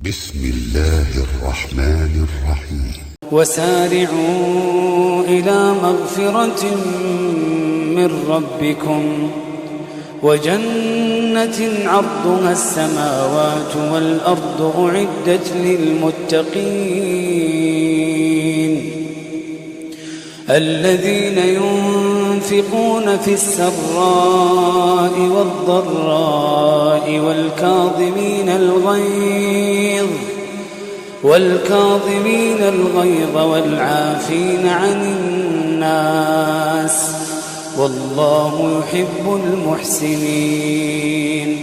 بسم الله الرحمن الرحيم وسارعوا إلى مغفرة من ربكم وجنة عرضها السماوات والأرض أعدت للمتقين الذين ينفقون في السراء والضراء والكاظمين الغيظ والعافين عن الناس والله يحب المحسنين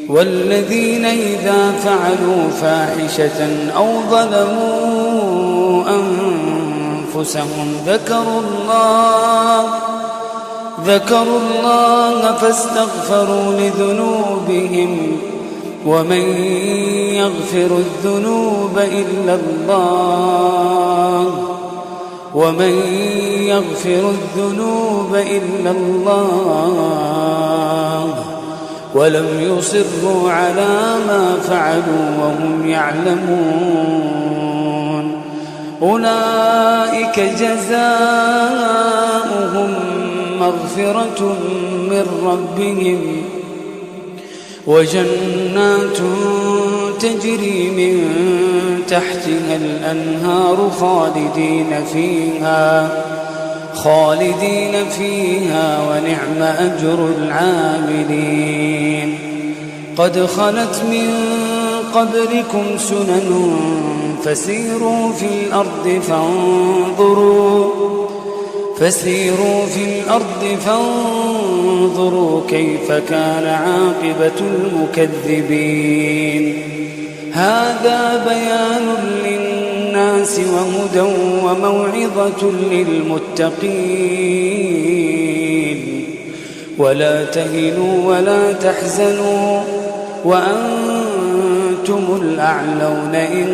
والذين إذا فعلوا فاحشة أو ظلموا أنفسهم ذكروا الله فاستغفروا لذنوبهم ومن يغفر الذنوب إلا الله ولم يصروا على ما فعلوا وهم يعلمون أولئك جزاؤهم مغفرة من ربهم وجنات تجري من تحتها الأنهار خالدين فيها ونعم أجر العاملين قد خلت من قبلكم سنن فسيروا في الأرض فانظروا كيف كان عاقبة المكذبين هذا بيان للناس وهدى وموعظة للمتقين ولا تهنوا ولا تحزنوا وأنتم الأعلون إن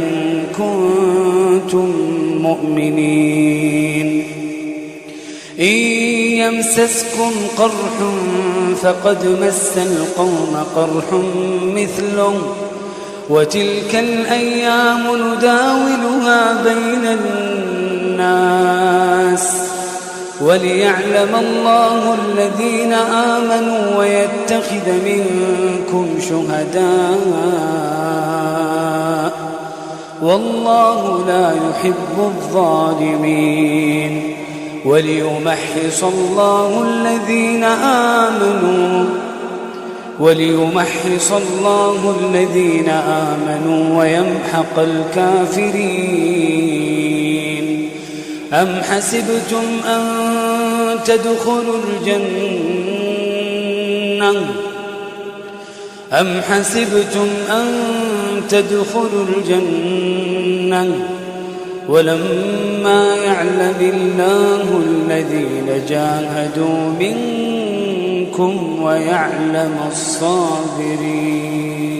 كنتم مؤمنين إن يمسسكم قرح فقد مس القوم قرح مثله وتلك الأيام نداولها بين الناس وليعلم الله الذين آمنوا ويتخذ منكم شهداء والله لا يحب الظالمين وليمحص الله الذين آمنوا ويمحق الكافرين أم حسبتم أن تدخلوا الجنة ولما يعلم الله الذين جاهدوا منكم ويعلم الصابرين